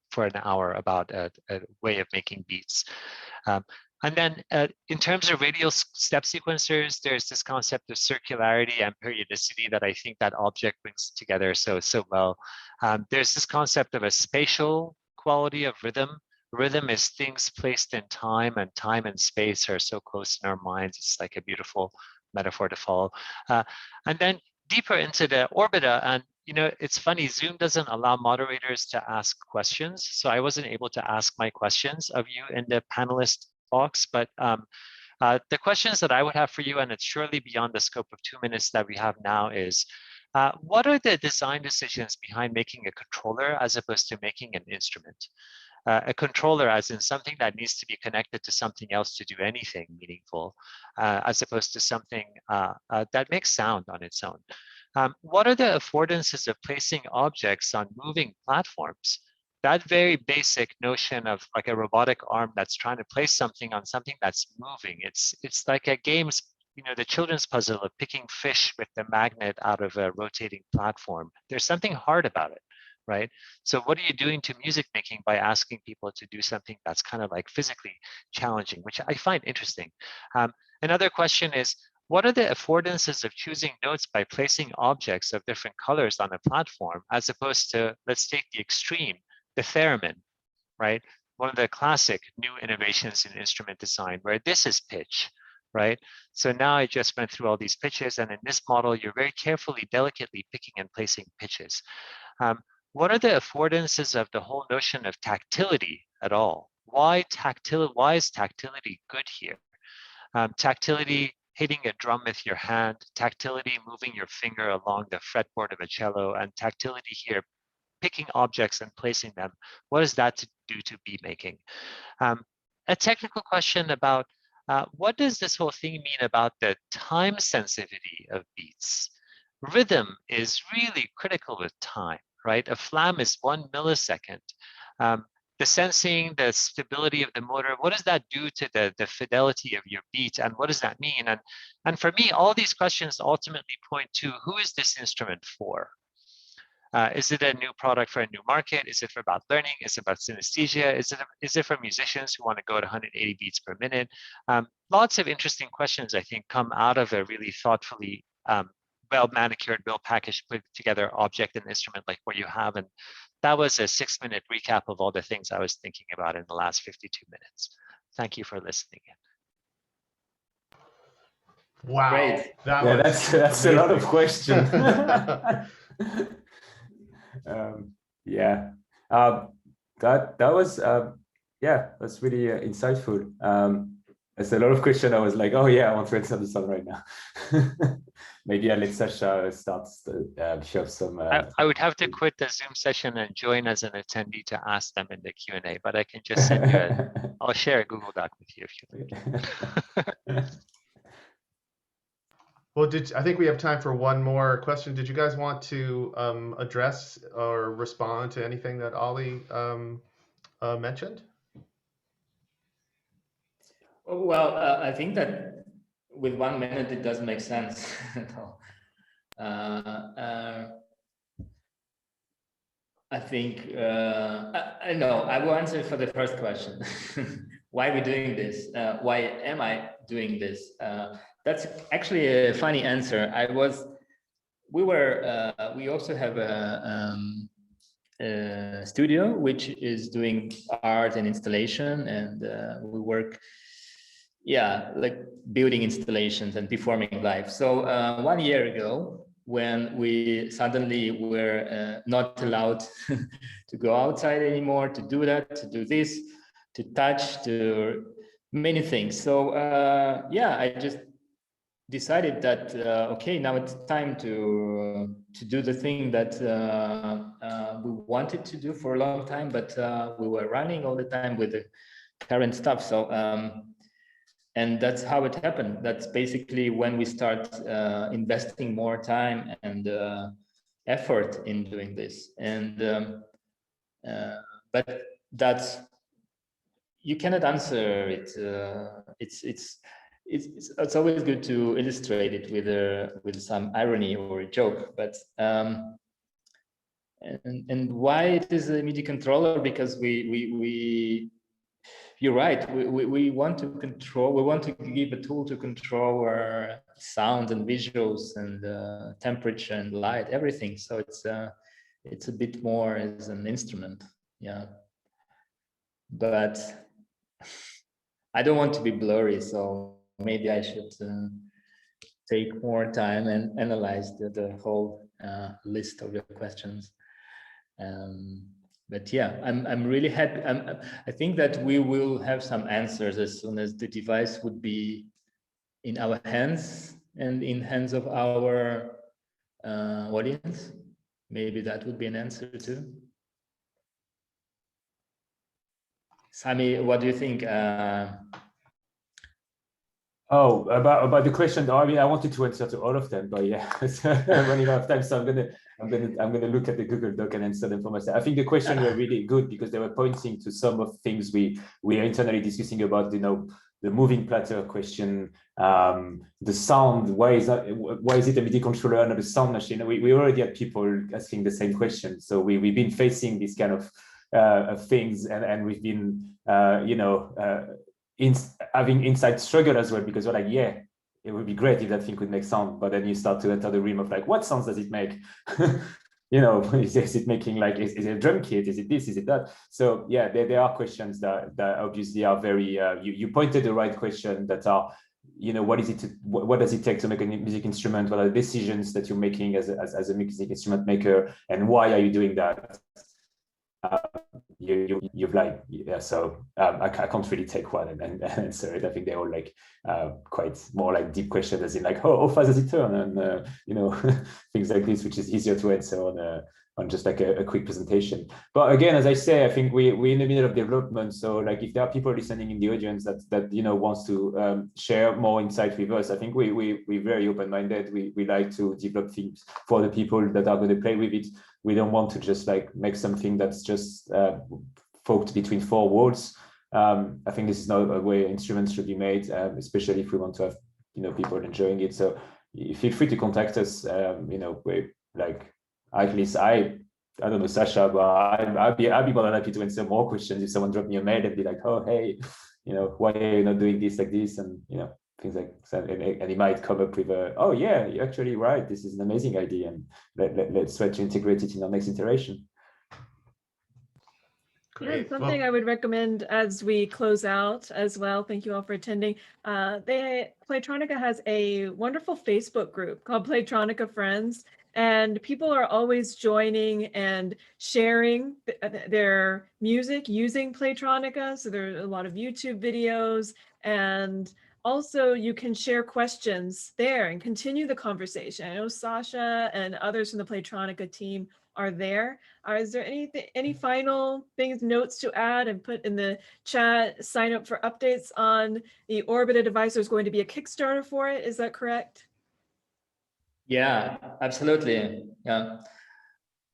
for an hour about a way of making beats. And then in terms of radial step sequencers, there's this concept of circularity and periodicity that I think that object brings together so well. There's this concept of a spatial quality of rhythm. Rhythm is things placed in time, and time and space are so close in our minds. It's like a beautiful metaphor to follow. And then deeper into the orbita, and it's funny, Zoom doesn't allow moderators to ask questions. So I wasn't able to ask my questions of you in the panelist box, but the questions that I would have for you, and it's surely beyond the scope of 2 minutes that we have now, is what are the design decisions behind making a controller as opposed to making an instrument? A controller as in something that needs to be connected to something else to do anything meaningful, as opposed to something that makes sound on its own. What are the affordances of placing objects on moving platforms? That very basic notion of like a robotic arm that's trying to place something on something that's moving. It's like a game's, the children's puzzle of picking fish with the magnet out of a rotating platform. There's something hard about it, right? So what are you doing to music making by asking people to do something that's kind of like physically challenging, which I find interesting. Another question is, what are the affordances of choosing notes by placing objects of different colors on a platform, as opposed to, let's take the extreme, the theremin, right? One of the classic new innovations in instrument design, where this is pitch, right? So now I just went through all these pitches, and in this model, you're very carefully, delicately picking and placing pitches. What are the affordances of the whole notion of tactility at all? Why is tactility good here? Tactility, hitting a drum with your hand, tactility, moving your finger along the fretboard of a cello, and tactility here, picking objects and placing them. What does that do to beat making? A technical question about what does this whole thing mean about the time sensitivity of beats? Rhythm is really critical with time, right? A flam is 1 millisecond. The sensing, the stability of the motor, what does that do to the fidelity of your beat, and what does that mean? And for me, all these questions ultimately point to, who is this instrument for? Is it a new product for a new market? Is it for about learning? Is it about synesthesia? Is it for musicians who want to go to 180 beats per minute? Lots of interesting questions, I think, come out of a really thoughtfully well manicured, well packaged, put together object and instrument like what you have. And that was a 6-minute recap of all the things I was thinking about in the last 52 minutes. Thank you for listening. Wow. Great. That's a lot of questions. That was that's really insightful. There's a lot of questions. I was like, oh yeah, I want to answer this one right now. Maybe I'll let Sasha start shove some. I would have to quit the Zoom session and join as an attendee to ask them in the Q&A, but I can just send you I'll share a Google Doc with you if you like. Well, I think we have time for one more question. Did you guys want to address or respond to anything that Ali mentioned? Well, I think that with 1 minute, it doesn't make sense. I think, I know, I will answer for the first question. Why are we doing this? Why am I doing this? That's actually a funny answer. We also have a studio which is doing art and installation, and we work yeah, like building installations and performing live. So 1 year ago, when we suddenly were not allowed to go outside anymore, to do that, to do this, to touch, to many things. So yeah, I just decided that okay, now it's time to do the thing that we wanted to do for a long time, but we were running all the time with the current stuff. So and that's how it happened. That's basically when we start investing more time and effort in doing this. And but that's, you cannot answer it. It's always good to illustrate it with some irony or a joke. But and why it is a MIDI controller? Because we you're right. We want to control. We want to give a tool to control our sound and visuals and temperature and light, everything. So it's a bit more as an instrument, yeah. But I don't want to be blurry, so maybe I should take more time and analyze the whole list of your questions. But yeah, I'm really happy. I think that we will have some answers as soon as the device would be in our hands and in hands of our audience. Maybe that would be an answer too. Sami, what do you think? Oh, about the question. I mean, I wanted to answer to all of them, but yeah, I'm running out of time, so I'm gonna look at the Google Doc and answer them for myself. I think the questions were really good because they were pointing to some of things we are internally discussing about. You know, the moving platter question, the sound. Why is it a MIDI controller, not a sound machine? We already had people asking the same question, so we've been facing these kind of things, and we've been having inside struggle as well, because we're like, yeah, it would be great if that thing could make sound, but then you start to enter the realm of like, what sounds does it make? You know, is it making like, is it a drum kit? Is it this? Is it that? So yeah, there are questions that obviously are very, you pointed the right question that are, you know, what does it take to make a music instrument? What are the decisions that you're making as a music instrument maker, and why are you doing that? You've like, yeah, so I can't really take one and answer it. I think they're all like quite more like deep questions, as in like, oh, how fast does it turn, and you know, things like this, which is easier to answer on just like a quick presentation. But again, as I say, I think we're in the middle of development, so like if there are people listening in the audience that you know wants to share more insight with us, I think we're very open-minded. We like to develop things for the people that are going to play with it. We don't want to just like make something that's just forked between four walls. I think this is not a way instruments should be made, especially if we want to have, you know, people enjoying it. So feel free to contact us. You know, we like, at least I don't know, Sasha, but I'd be more than happy to answer more questions if someone dropped me a mail and be like, oh, hey, you know, why are you not doing this like this? And, you know, things like that. And he might come up with a, oh yeah, you're actually right, this is an amazing idea, and let's try to integrate it in our next iteration. Great. Yeah, something I would recommend as we close out as well. Thank you all for attending. Playtronica has a wonderful Facebook group called Playtronica Friends, and people are always joining and sharing their music using Playtronica. So there are a lot of YouTube videos, and also you can share questions there and continue the conversation. I know Sasha and others from the Playtronica team are there. Is there any final things, notes to add and put in the chat? Sign up for updates on the Orbita device. There's going to be a Kickstarter for it. Is that correct? Yeah, absolutely. Yeah.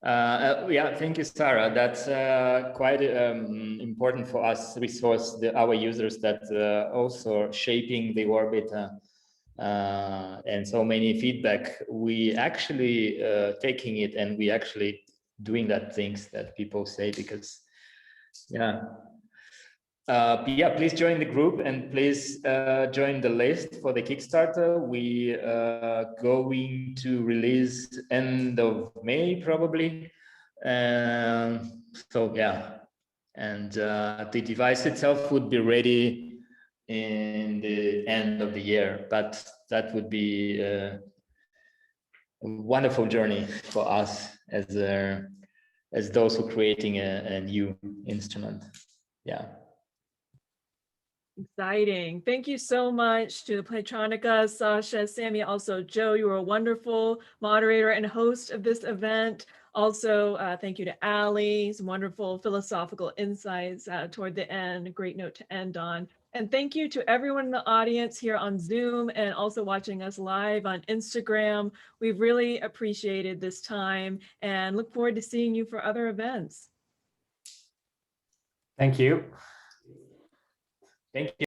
Yeah, thank you, Sarah. That's quite important for us resource our users that also shaping the Orbita and so many feedback. We actually taking it and we actually doing that things that people say, because yeah. Yeah, please join the group and please join the list for the Kickstarter. We going to release end of May probably. So yeah, and the device itself would be ready in the end of the year, but that would be a wonderful journey for us as those who are creating a new instrument. Yeah. Exciting. Thank you so much to the Playtronica, Sasha, Sami, also Joe. You were a wonderful moderator and host of this event. Also, thank you to Ali, some wonderful philosophical insights toward the end, a great note to end on. And thank you to everyone in the audience here on Zoom and also watching us live on Instagram. We've really appreciated this time and look forward to seeing you for other events. Thank you. Thank you.